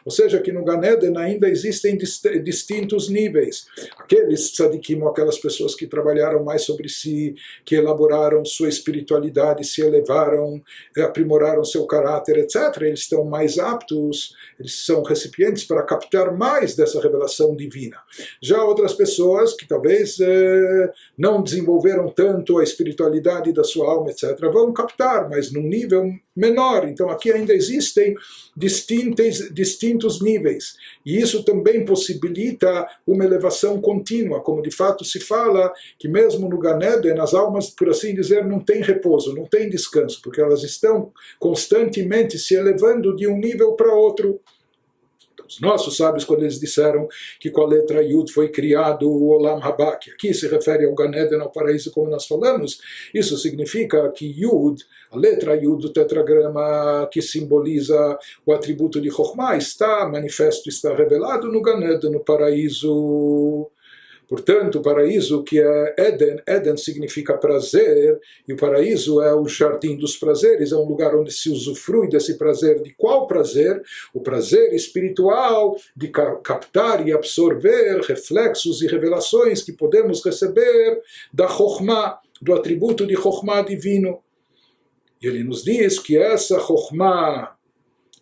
Ou seja, que no Gan Eden ainda existem distintos níveis. Aqueles tzadikim, aquelas pessoas que trabalharam mais sobre si, que elaboraram sua espiritualidade, se elevaram, aprimoraram seu caráter, etc., eles estão mais aptos, eles são recipientes para captar mais dessa revelação divina. Já outras pessoas que talvez não desenvolveram tanto a espiritualidade da sua alma, etc., vão captar, mas num nível menor. Então aqui ainda existem distintos níveis. E isso também possibilita uma elevação contínua, como de fato se fala que mesmo no Gan Eden as almas, por assim dizer, não têm repouso, não têm descanso, porque elas estão constantemente se elevando de um nível para outro. Os nossos sábios, quando eles disseram que com a letra Yud foi criado o Olam Haba, que aqui se refere ao Gan Eden, ao paraíso, como nós falamos, isso significa que Yud, a letra Yud do tetragrama que simboliza o atributo de Chokhmah, está manifesto, está revelado no Gan Eden, no paraíso. Portanto, o paraíso que é Eden, Eden significa prazer, e o paraíso é o jardim dos prazeres, é um lugar onde se usufrui desse prazer. De qual prazer? O prazer espiritual de captar e absorver reflexos e revelações que podemos receber da Chokhmah, do atributo de Chokhmah divino. E ele nos diz que essa Chokhmah,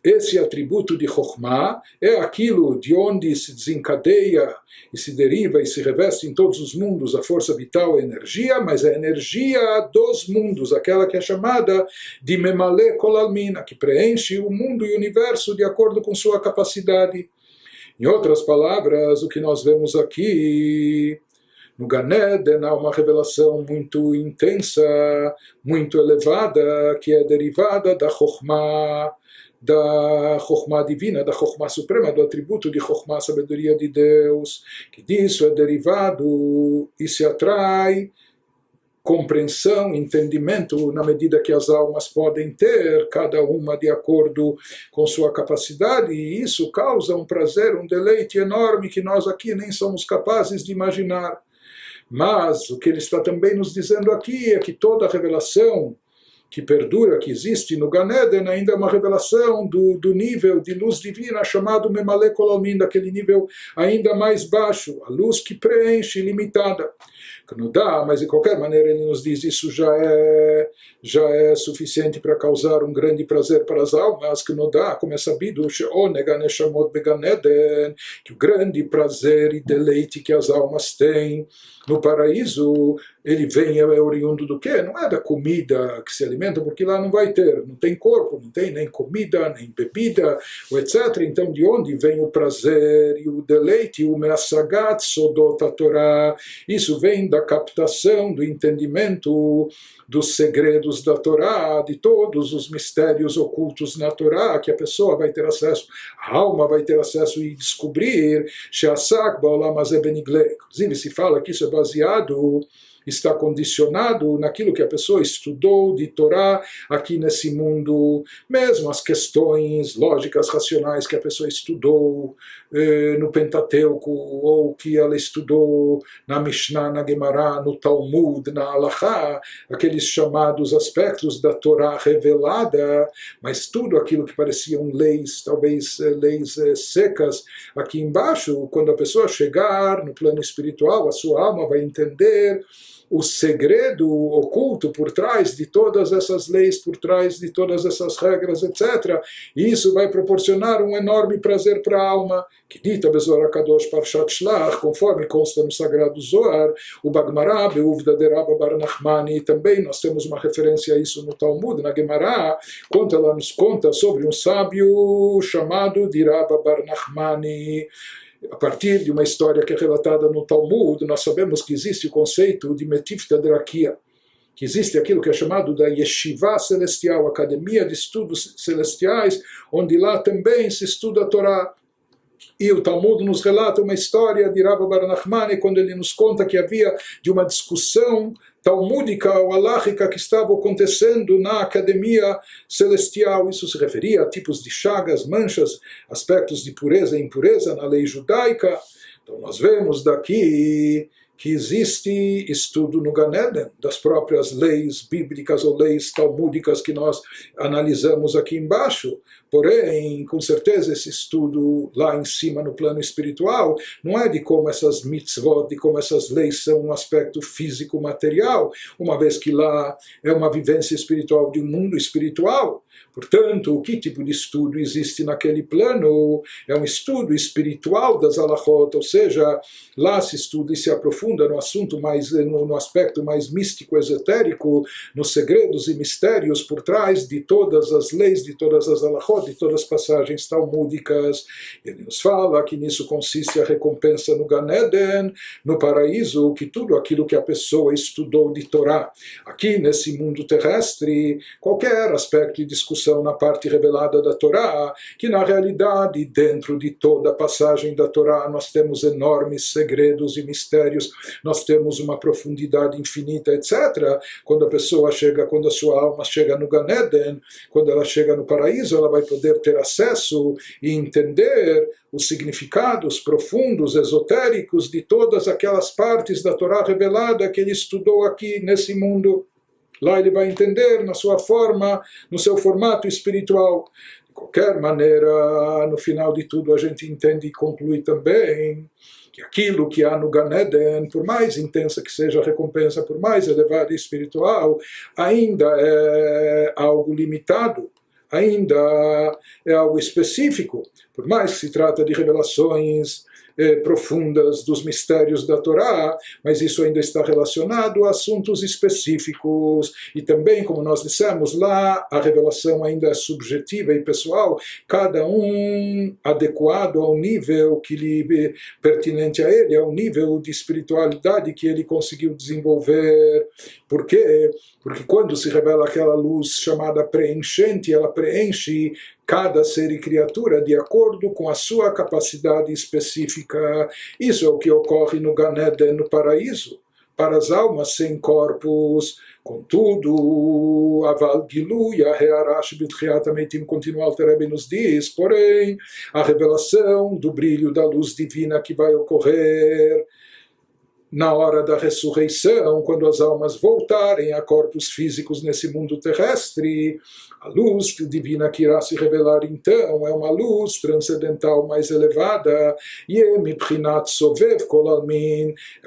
esse atributo de Chokhmah, é aquilo de onde se desencadeia e se deriva e se reveste em todos os mundos a força vital e a energia, mas a energia dos mundos, aquela que é chamada de Memale Kol Almin, que preenche o mundo e o universo de acordo com sua capacidade. Em outras palavras, o que nós vemos aqui no Gan Eden há uma revelação muito intensa, muito elevada, que é derivada da Chokhmah divina, da Chokhmah suprema, do atributo de Chokhmah, sabedoria de Deus, que disso é derivado e se atrai compreensão, entendimento, na medida que as almas podem ter, cada uma de acordo com sua capacidade, e isso causa um prazer, um deleite enorme que nós aqui nem somos capazes de imaginar. Mas o que ele está também nos dizendo aqui é que toda a revelação que perdura, que existe no Gan Eden, ainda é uma revelação do nível de luz divina chamado Memale Kol Almin, daquele nível ainda mais baixo, a luz que preenche, ilimitada. Que não dá, mas de qualquer maneira ele nos diz isso já é suficiente para causar um grande prazer para as almas, que não dá, como é sabido, que o grande prazer e deleite que as almas têm no paraíso, ele vem, é oriundo do quê? Não é da comida que se alimenta, porque lá não vai ter, não tem corpo, não tem nem comida, nem bebida, etc. Então de onde vem o prazer e o deleite, o meassagat sodot Torá? Isso vem da captação, do entendimento dos segredos da Torá, de todos os mistérios ocultos na Torá, que a pessoa vai ter acesso, a alma vai ter acesso e descobrir, inclusive se fala que isso é baseado, está condicionado naquilo que a pessoa estudou de Torá aqui nesse mundo, mesmo as questões lógicas, racionais que a pessoa estudou no Pentateuco, ou que ela estudou na Mishnah, na Gemara, no Talmud, na Halachá, aqueles chamados aspectos da Torá revelada, mas tudo aquilo que pareciam leis, talvez leis secas, aqui embaixo, quando a pessoa chegar no plano espiritual, a sua alma vai entender o segredo oculto por trás de todas essas leis, por trás de todas essas regras, etc. E isso vai proporcionar um enorme prazer para a alma, que dita Bezor HaKadosh Parshat Shlach, conforme consta no Sagrado Zohar, o Bagmará, Beuvda de Rabba Bar Nachmani, também nós temos uma referência a isso no Talmud, na Gemara, quando ela nos conta sobre um sábio chamado de Rabba Bar Nachmani. A partir de uma história que é relatada no Talmud, nós sabemos que existe o conceito de Metifta Drakia, que existe aquilo que é chamado da Yeshiva Celestial, Academia de Estudos Celestiais, onde lá também se estuda a Torá. E o Talmud nos relata uma história de Rabba Bar Nachmani, quando ele nos conta que havia de uma discussão talmúdica ou aláhica que estava acontecendo na academia celestial. Isso se referia a tipos de chagas, manchas, aspectos de pureza e impureza na lei judaica. Então nós vemos daqui que existe estudo no Gan Eden, das próprias leis bíblicas ou leis talmúdicas que nós analisamos aqui embaixo. Porém, com certeza, esse estudo lá em cima no plano espiritual não é de como essas mitzvot, de como essas leis são um aspecto físico material, uma vez que lá é uma vivência espiritual de um mundo espiritual. Portanto, que tipo de estudo existe naquele plano? É um estudo espiritual das halachot, ou seja, lá se estuda e se aprofunda no assunto mais, no aspecto mais místico, esotérico, nos segredos e mistérios por trás de todas as leis, de todas as halachot, de todas as passagens talmúdicas. Ele nos fala que nisso consiste a recompensa no Gan Eden, no paraíso, que tudo aquilo que a pessoa estudou de Torá aqui nesse mundo terrestre, qualquer aspecto de discussão na parte revelada da Torá, que na realidade dentro de toda a passagem da Torá nós temos enormes segredos e mistérios, nós temos uma profundidade infinita, etc. Quando a pessoa chega, quando a sua alma chega no Gan Eden, quando ela chega no paraíso, ela vai poder ter acesso e entender os significados profundos, esotéricos de todas aquelas partes da Torá revelada que ele estudou aqui nesse mundo. Lá ele vai entender na sua forma, no seu formato espiritual. De qualquer maneira, no final de tudo, a gente entende e conclui também que aquilo que há no Gan Eden, por mais intensa que seja a recompensa, por mais elevada e espiritual, ainda é algo limitado, ainda é algo específico. Por mais que se trata de revelações profundas dos mistérios da Torá, mas isso ainda está relacionado a assuntos específicos, e também, como nós dissemos lá, a revelação ainda é subjetiva e pessoal, cada um adequado ao nível que lhe pertinente a ele, ao nível de espiritualidade que ele conseguiu desenvolver. Por quê? Porque quando se revela aquela luz chamada preenchente, ela preenche cada ser e criatura de acordo com a sua capacidade específica. Isso é o que ocorre no Gan Eden, no paraíso, para as almas sem corpos. Contudo, Aval Giluya Hearash B'Tchiat Hameitim, continua Alter Rebbe nos diz, porém, a revelação do brilho da luz divina que vai ocorrer na hora da ressurreição, quando as almas voltarem a corpos físicos nesse mundo terrestre, a luz divina que irá se revelar então é uma luz transcendental mais elevada, e é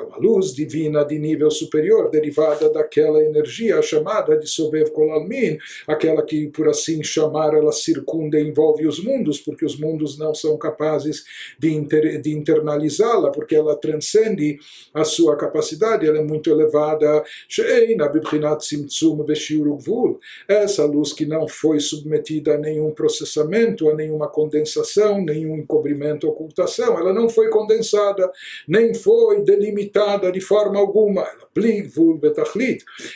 uma luz divina de nível superior, derivada daquela energia chamada de Sovev Kol Almin, aquela que, por assim chamar, ela circunda e envolve os mundos, porque os mundos não são capazes de internalizá-la, porque ela transcende a sua capacidade, ela é muito elevada. Essa luz que não foi submetida a nenhum processamento, a nenhuma condensação, nenhum encobrimento, ocultação, ela não foi condensada, nem foi delimitada de forma alguma.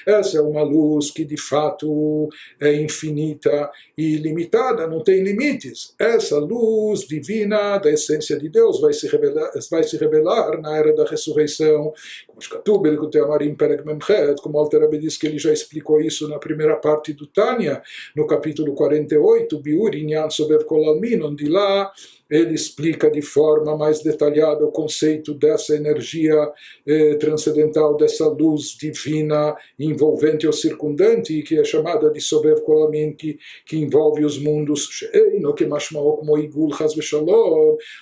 Essa é uma luz que de fato é infinita e ilimitada, não tem limites. Essa luz divina da essência de Deus vai se revelar na era da ressurreição. Como o Alter Rebbe diz que ele já explicou isso na primeira parte do Tânia, no capítulo 48, Biur Inyan Sovev Kol Almin, onde lá ele explica de forma mais detalhada o conceito dessa energia transcendental, dessa luz divina envolvente ou circundante, que é chamada de Sovev Kol Almin, que envolve os mundos.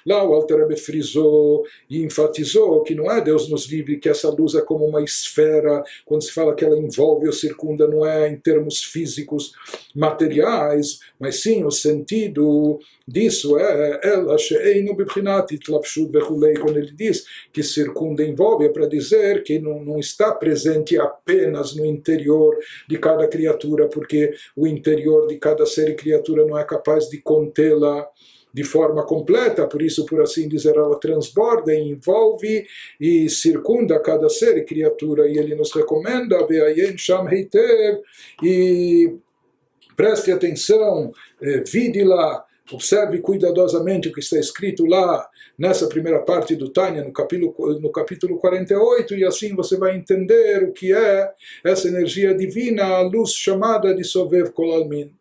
Lá o Alter Rebbe frisou e enfatizou que não é Deus nos livre, que essa luz é como uma esfera, quando se fala que ela envolve ou circunda, não é em termos físicos, materiais, mas sim o sentido disso é ela she'einu bibchinat itlapshut vechulei, quando ele diz que circunda, envolve, é para dizer que não está presente apenas no interior de cada criatura, porque o interior de cada ser e criatura não é capaz de contê-la de forma completa, por isso, por assim dizer, ela transborda e envolve e circunda cada ser e criatura, e ele nos recomenda ve'ayen sham heitev, e preste atenção, vide lá Observe cuidadosamente o que está escrito lá nessa primeira parte do Tânia, no capítulo 48, e assim você vai entender o que é essa energia divina, a luz chamada de Sovev Kol Almin.